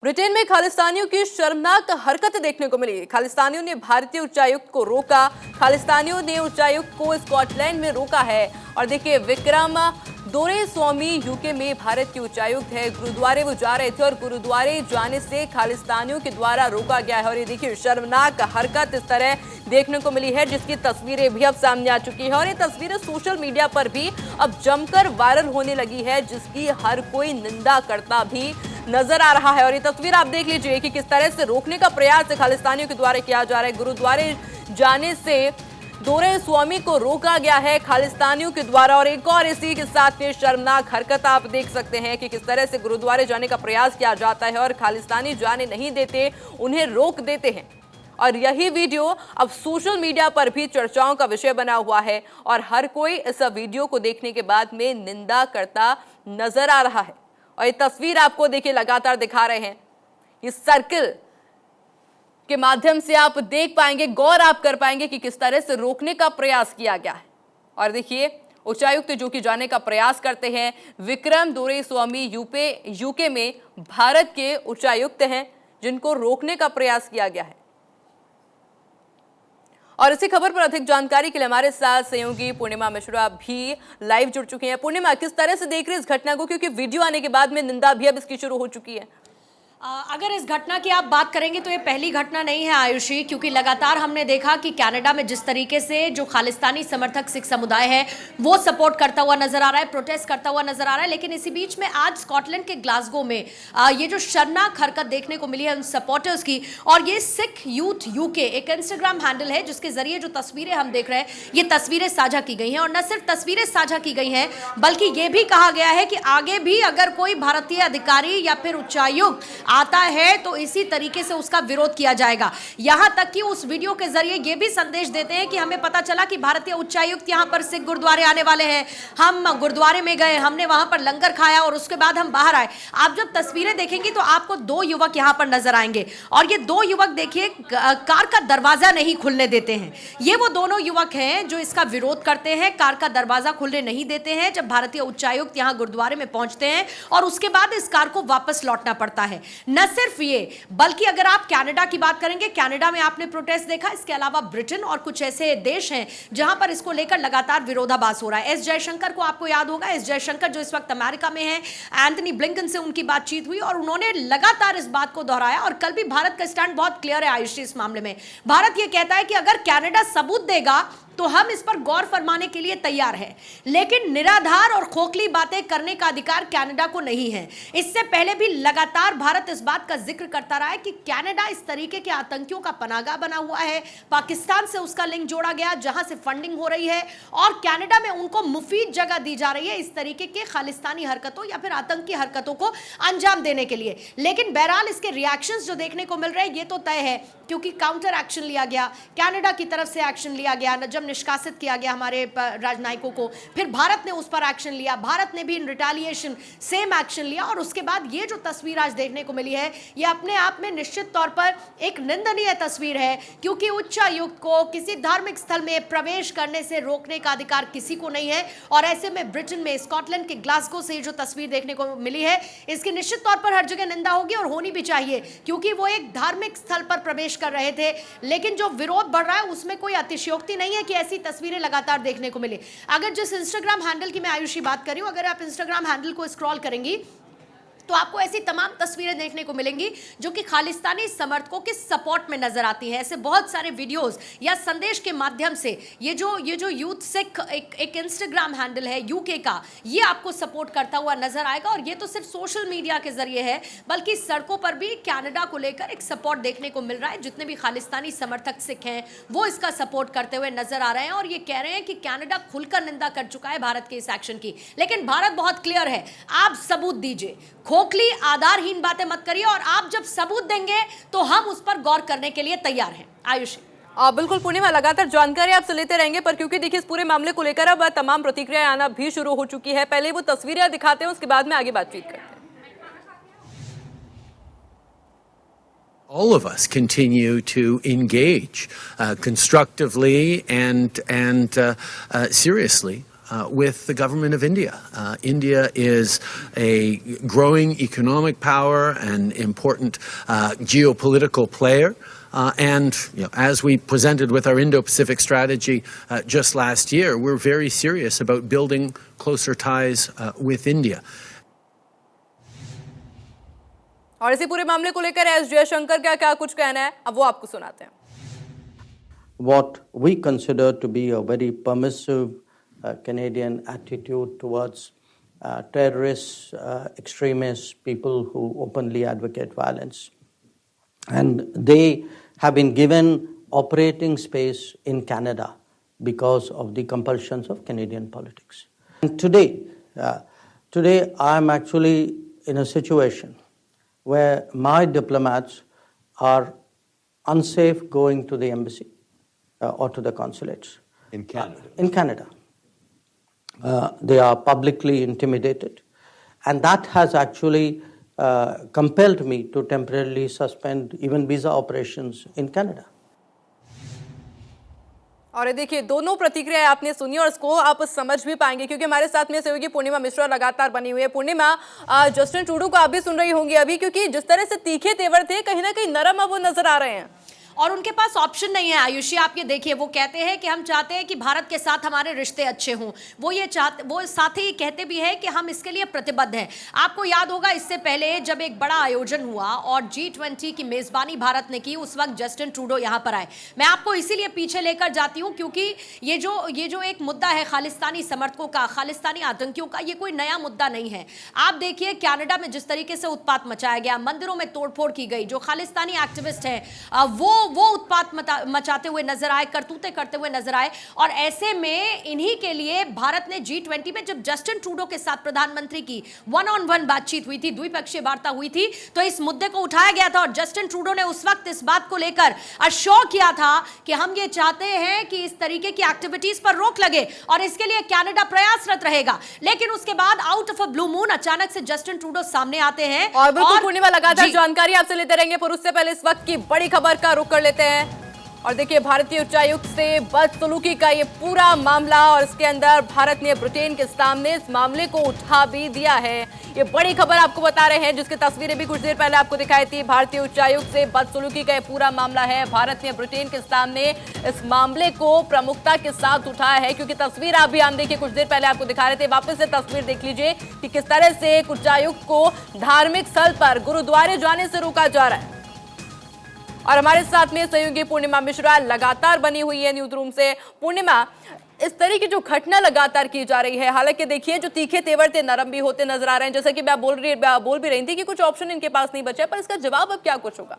Britain में खालिस्तानियों की शर्मनाक हरकत देखने को मिली। खालिस्तानियों ने भारतीय उच्चायुक्त को रोका। खालिस्तानियों ने उच्चायुक्त को स्कॉटलैंड में रोका है। और देखिए, विक्रम दोरेस्वामी यूके में भारत के उच्चायुक्त है। गुरुद्वारे वो जा रहे थे और गुरुद्वारे जाने से खालिस्तानियों के द्वारा रोका गया है। और ये देखिए, शर्मनाक हरकत इस तरह देखने को मिली है, जिसकी तस्वीरें भी अब सामने आ चुकी है। और ये तस्वीरें सोशल मीडिया पर भी अब जमकर वायरल होने लगी है, जिसकी हर कोई निंदा करता भी नजर आ रहा है। और ये तस्वीर आप देख लीजिए कि किस तरह से रोकने का प्रयास खालिस्तानियों के द्वारा किया जा रहा है। गुरुद्वारे जाने से दोरेस्वामी को रोका गया है खालिस्तानियों के द्वारा। और एक और इसी के साथ में शर्मनाक हरकत आप देख सकते हैं कि किस तरह से गुरुद्वारे जाने का प्रयास किया जाता है और खालिस्तानी जाने नहीं देते, उन्हें रोक देते हैं। और यही वीडियो अब सोशल मीडिया पर भी चर्चाओं का विषय बना हुआ है और हर कोई इस वीडियो को देखने के बाद में निंदा करता नजर आ रहा है। और ये तस्वीर आपको देखिए लगातार दिखा रहे हैं, इस सर्कल के माध्यम से आप देख पाएंगे, गौर आप कर पाएंगे कि किस तरह से रोकने का प्रयास किया गया है। और देखिए, उच्चायुक्त जो कि जाने का प्रयास करते हैं, विक्रम दोरेस्वामी यूके में भारत के उच्चायुक्त हैं, जिनको रोकने का प्रयास किया गया है। और इसी खबर पर अधिक जानकारी के लिए हमारे साथ सहयोगी पूर्णिमा मिश्रा भी लाइव जुड़ चुके हैं। पूर्णिमा, किस तरह से देख रहे हैं इस घटना को, क्योंकि वीडियो आने के बाद में निंदा भी अब इसकी शुरू हो चुकी है? अगर इस घटना की आप बात करेंगे तो ये पहली घटना नहीं है आयुषी, क्योंकि लगातार हमने देखा कि कनाडा में जिस तरीके से जो खालिस्तानी समर्थक सिख समुदाय है वो सपोर्ट करता हुआ नजर आ रहा है, प्रोटेस्ट करता हुआ नजर आ रहा है। लेकिन इसी बीच में आज स्कॉटलैंड के ग्लासगो में ये जो शर्मनाक हरकत देखने को मिली है उन सपोर्टर्स की, और ये सिख यूथ यूके एक इंस्टाग्राम हैंडल है जिसके जरिए जो तस्वीरें हम देख रहे हैं, ये तस्वीरें साझा की गई हैं। और न सिर्फ तस्वीरें साझा की गई हैं, बल्कि ये भी कहा गया है कि आगे भी अगर कोई भारतीय अधिकारी या फिर उच्चायुक्त आता है तो इसी तरीके से उसका विरोध किया जाएगा। यहां तक कि उस वीडियो के जरिए यह भी संदेश देते हैं कि हमें पता चला कि भारतीय उच्चायुक्त यहां पर सिख गुरुद्वारे आने वाले हैं, हम गुरुद्वारे में गए, हमने वहां पर लंगर खाया और उसके बाद हम बाहर आए। आप जब तस्वीरें देखेंगे तो आपको दो युवक यहां पर नजर आएंगे, और ये दो युवक देखिए कार का दरवाजा नहीं खुलने देते हैं। ये वो दोनों युवक हैं जो इसका विरोध करते हैं, कार का दरवाजा खुलने नहीं देते हैं जब भारतीय उच्चायुक्त यहां गुरुद्वारे में पहुंचते हैं, और उसके बाद इस कार को वापस लौटना पड़ता है। न सिर्फ ये, बल्कि अगर आप कनाडा की बात करेंगे, कनाडा में आपने प्रोटेस्ट देखा, इसके अलावा ब्रिटेन और कुछ ऐसे देश हैं जहां पर इसको लेकर लगातार विरोधाभास हो रहा है। एस जयशंकर को आपको याद होगा, एस जयशंकर जो इस वक्त अमेरिका में है, एंथनी ब्लिंकन से उनकी बातचीत हुई और उन्होंने लगातार इस बात को दोहराया। और कल भी भारत का स्टैंड बहुत क्लियर है आयुषी इस मामले में। भारत यह कहता है कि अगर कनाडा सबूत देगा तो हम इस पर गौर फरमाने के लिए तैयार हैं, लेकिन निराधार और खोखली बातें करने का अधिकार कनाडा को नहीं है। इससे पहले भी लगातार भारत इस बात का जिक्र करता रहा है कि कनाडा इस तरीके के आतंकियों का पनाहगाह बना हुआ है। पाकिस्तान से उसका लिंक जोड़ा गया जहां से फंडिंग हो रही है, और कनाडा में उनको मुफीद जगह दी जा रही है इस तरीके के खालिस्तानी हरकतों या फिर आतंकी हरकतों को अंजाम देने के लिए। लेकिन बहरहाल इसके रिएक्शंस जो देखने को मिल रहे हैं ये तो तय है, क्योंकि काउंटर एक्शन लिया गया, कनाडा की तरफ से एक्शन लिया गया, जब निष्कासित किया गया हमारे राजनयिकों को, फिर भारत ने उस पर एक्शन लिया, भारत ने भी इन रिटेलिएशन सेम एक्शन लिया। और उसके बाद ये जो तस्वीर आज देखने को मिली है, ये अपने आप में निश्चित तौर पर एक निंदनीय तस्वीर है, क्योंकि उच्चायुक्त को किसी धार्मिक स्थल में प्रवेश करने से रोकने का अधिकार किसी को नहीं है। और ऐसे में ब्रिटेन में स्कॉटलैंड के ग्लासगो से जो तस्वीर देखने को मिली है, इसकी निश्चित तौर पर हर जगह निंदा होगी और होनी भी चाहिए, क्योंकि वो एक धार्मिक स्थल पर प्रवेश कर रहे थे। लेकिन जो विरोध बढ़ रहा है उसमें कोई अतिशयोक्ति नहीं है कि ऐसी तस्वीरें लगातार देखने को मिले। अगर जिस इंस्टाग्राम हैंडल की मैं आयुषी बात कर रही हूं, अगर आप इंस्टाग्राम हैंडल को स्क्रॉल करेंगी तो आपको ऐसी तमाम तस्वीरें देखने को मिलेंगी जो कि खालिस्तानी समर्थकों के सपोर्ट में नजर आती हैं। ऐसे बहुत सारे वीडियोस या संदेश के माध्यम से ये जो यूथ सिख एक इंस्टाग्राम हैंडल है यूके का, ये आपको सपोर्ट करता हुआ नजर आएगा। और ये तो सिर्फ सोशल मीडिया के जरिए है, बल्कि सड़कों पर भी कनाडा को लेकर एक सपोर्ट देखने को मिल रहा है। जितने भी खालिस्तानी समर्थक सिख हैं वो इसका सपोर्ट करते हुए नजर आ रहे हैं, और ये कह रहे हैं कि कनाडा खुलकर निंदा कर चुका है भारत के इस एक्शन की। लेकिन भारत बहुत क्लियर है, आप सबूत दीजिए, खोखली आधारहीन बातें मत करिए, और आप जब सबूत देंगे तो हम उस पर गौर करने के लिए तैयार हैं। आयुषी। बिल्कुल पूर्णिमा, लगातार जानकारी आपसे लेते रहेंगे, पर क्योंकि देखिए इस पूरे मामले को लेकर अब तमाम प्रतिक्रियाएं आना भी शुरू हो चुकी है। पहले वो तस्वीरें दिखाते हैं, उसके बाद में आगे बातचीत करते हैं। All of us continue to engage constructively and seriously with the government of India. India is a growing economic power and important geopolitical player. And as we presented with our Indo-Pacific strategy just last year, we're very serious about building closer ties with India. और इसी पूरे मामले को लेकर S Jaishankar का क्या कुछ कहना है, अब वो आपको सुनाते हैं। What we consider to be a very permissive Canadian attitude towards terrorists, extremists, people who openly advocate violence. And they have been given operating space in Canada because of the compulsions of Canadian politics. And today I am actually in a situation where my diplomats are unsafe going to the embassy or to the consulates. In Canada? In Canada. They are publicly intimidated. And that has actually compelled me to temporarily suspend even visa operations in Canada. और ये देखिए, दोनों प्रतिक्रियाएं आपने सुनी और इसको आप समझ भी पाएंगे क्योंकि हमारे साथ में सहयोगी पूर्णिमा मिश्रा लगातार बनी हुई है। पूर्णिमा, जस्टिन ट्रूडो को आप भी सुन रही होंगी अभी, क्योंकि जिस तरह से तीखे तेवर थे, कहीं ना कहीं नरम अब वो नजर आ रहे हैं और उनके पास ऑप्शन नहीं है। आयुषी, आप ये देखिए, वो कहते हैं कि हम चाहते हैं कि भारत के साथ हमारे रिश्ते अच्छे हों। वो साथ ही कहते भी हैं कि हम इसके लिए प्रतिबद्ध हैं। आपको याद होगा, इससे पहले जब एक बड़ा आयोजन हुआ और G20 की मेजबानी भारत ने की, उस वक्त जस्टिन ट्रूडो यहाँ पर आए। मैं आपको इसीलिए पीछे लेकर जाती हूँ क्योंकि ये जो एक मुद्दा है खालिस्तानी समर्थकों का, खालिस्तानी आतंकियों का, ये कोई नया मुद्दा नहीं है। आप देखिए कनाडा में जिस तरीके से उत्पात मचाया गया, मंदिरों में तोड़फोड़ की गई, जो खालिस्तानी एक्टिविस्ट हैं वो उत्पात मचाते हुए नजर आए, करतूतें करते हुए नजर आए। और ऐसे में इन्हीं के लिए भारत ने G20 में जब जस्टिन ट्रूडो के साथ प्रधानमंत्री की वन-ऑन-वन बातचीत हुई थी, द्विपक्षीय वार्ता हुई थी, तो इस मुद्दे को उठाया गया था और जस्टिन ट्रूडो ने उस वक्त इस बात को लेकर अश्योर किया था कि हम ये चाहते हैं कि इस तरीके की एक्टिविटीज पर रोक लगे और इसके लिए कनाडा प्रयासरत रहेगा। लेकिन उसके बाद out of a blue moon अचानक से जस्टिन ट्रूडो सामने आते हैं और बिल्कुल पूर्णिमा, लगातार जानकारी आपसे लेते रहेंगे, पर उससे पहले इस वक्त की बड़ी खबर का रुख कर लेते हैं। और देखिए, भारतीय उच्चायुक्त से बदसलूकी का ये पूरा मामला, और इसके अंदर भारत ने ब्रिटेन के सामने इस मामले को उठा भी दिया है। ये बड़ी खबर आपको बता रहे हैं, जिसकी तस्वीरें भी कुछ देर पहले आपको दिखाई थी। भारतीय उच्चायुक्त से बदसलूकी का ये पूरा मामला है। भारत ने ब्रिटेन के सामने इस मामले को प्रमुखता के साथ उठाया है, क्योंकि तस्वीर आप भी हम देखिए कुछ देर पहले आपको दिखा रहे थे। वापस से तस्वीर देख लीजिए कि किस तरह से एक उच्चायुक्त को धार्मिक स्थल पर गुरुद्वारे जाने से रोका जा रहा है। और हमारे साथ में सहयोगी पूर्णिमा मिश्रा लगातार बनी हुई है न्यूज रूम से। पूर्णिमा, इस तरह की जो घटना लगातार की जा रही है, हालांकि देखिए जो तीखे तेवर थे नरम भी होते नजर आ रहे हैं, जैसा कि मैं बोल भी रही थी कि कुछ ऑप्शन इनके पास नहीं बचा है, पर इसका जवाब अब क्या कुछ होगा?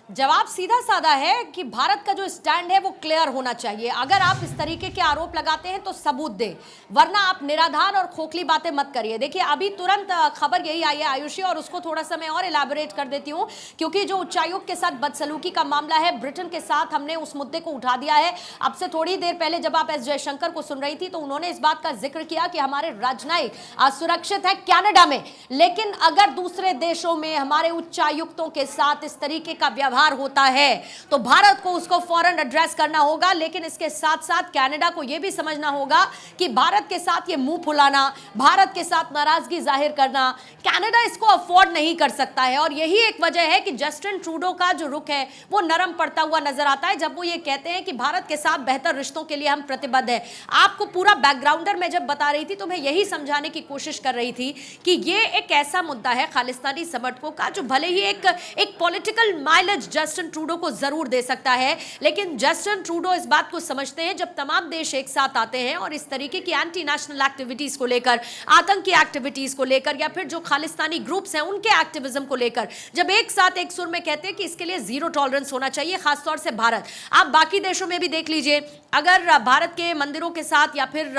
जवाब सीधा साधा है कि भारत का जो स्टैंड है वो क्लियर होना चाहिए। अगर आप इस तरीके के आरोप लगाते हैं तो सबूत दें, वरना आप निराधार और खोखली बातें मत करिए। देखिए, अभी तुरंत खबर यही आई है आयुषी, और उसको थोड़ा सा मैं और इलैबोरेट कर देती हूं, क्योंकि जो उच्चायुक्त के साथ बदसलूकी का मामला है, ब्रिटेन के साथ हमने उस मुद्दे को उठा दिया है। अब से थोड़ी देर पहले जब आप एस जयशंकर को सुन रही थी तो उन्होंने इस बात का जिक्र किया कि हमारे राजनयिक सुरक्षित है कनाडा में, लेकिन अगर दूसरे देशों में हमारे उच्चायुक्तों के साथ इस तरीके का व्यवहार होता है तो भारत को उसको फौरन एड्रेस करना होगा। लेकिन इसके साथ साथ कनाडा को यह भी समझना होगा कि भारत के साथ ये मुंह फुलाना, भारत के साथ नाराजगी जाहिर करना, कनाडा इसको अफोर्ड नहीं कर सकता है। और यही एक वजह है कि जस्टिन ट्रूडो का जो रुख है वो नरम पड़ता हुआ नजर आता है, जब वो ये कहते हैं कि भारत के साथ बेहतर रिश्तों के लिए हम प्रतिबद्ध हैं। आपको पूरा बैकग्राउंडर मैं जब बता रही थी तो मैं यही समझाने की कोशिश कर रही थी कि ये एक ऐसा मुद्दा है खालिस्तानी समर्थकों का जो भले ही एक पॉलिटिकल माइलेज जस्टिन ट्रूडो को जरूर दे सकता है, लेकिन जस्टिन ट्रूडो इस बात को समझते हैं जब तमाम देश एक साथ आते हैं और इस तरीके की एंटी नेशनल एक्टिविटीज को लेकर, आतंकी एक्टिविटीज को लेकर, या फिर जो खालिस्तानी ग्रुप्स हैं उनके एक्टिविज्म को लेकर जब एक साथ एक सुर में कहते हैं कि इसके लिए जीरो टॉलरेंस होना चाहिए, खासतौर से भारत। आप बाकी देशों में भी देख लीजिए, अगर भारत के मंदिरों के साथ या फिर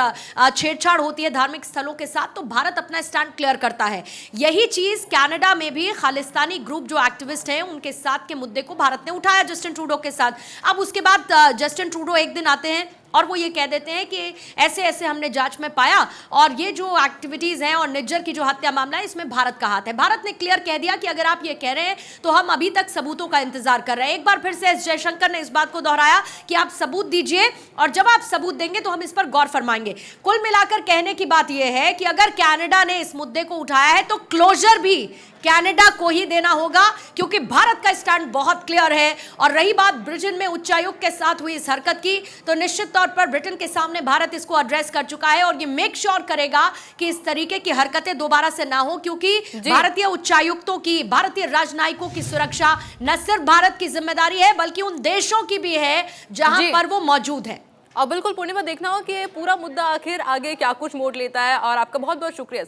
छेड़छाड़ होती है धार्मिक स्थलों के साथ तो भारत अपना स्टैंड क्लियर करता है। यही चीज कनाडा में भी खालिस्तानी ग्रुप जो एक्टिविस्ट हैं उनके साथ के मुद्दे को भारत ने उठाया जस्टिन ट्रूडो के साथ। अब उसके बाद जस्टिन ट्रूडो एक दिन आते हैं और वो ये कह देते हैं कि ऐसे ऐसे हमने जांच में पाया और ये जो एक्टिविटीज हैं और निज्जर की जो हत्या मामला है इसमें भारत का हाथ है। भारत ने क्लियर कह दिया कि अगर आप ये कह रहे हैं तो हम अभी तक सबूतों का इंतजार कर रहे हैं। एक बार फिर से एस जयशंकर ने इस बात को दोहराया कि आप सबूत दीजिए और जब आप सबूत देंगे तो हम इस पर गौर फरमाएंगे। कुल मिलाकर कहने की बात यह है कि अगर कनाडा ने इस मुद्दे को उठाया है तो क्लोजर भी कनाडा को ही देना होगा, क्योंकि भारत का स्टैंड बहुत क्लियर है। और रही बात ब्रिटेन में उच्चायुक्त के साथ हुई इस हरकत की, तो निश्चित तौर पर ब्रिटेन के सामने भारत इसको एड्रेस कर चुका है और ये मेक श्योर करेगा कि इस तरीके की हरकतें दोबारा से ना हो, क्योंकि भारतीय उच्चायुक्तों की, भारतीय राजनयिकों की सुरक्षा न सिर्फ भारत की जिम्मेदारी है बल्कि उन देशों की भी है जहां पर वो मौजूद है। अब बिल्कुल पूर्णिमा देखना हो कि पूरा मुद्दा आखिर आगे क्या कुछ मोड़ लेता है। और आपका बहुत बहुत शुक्रिया।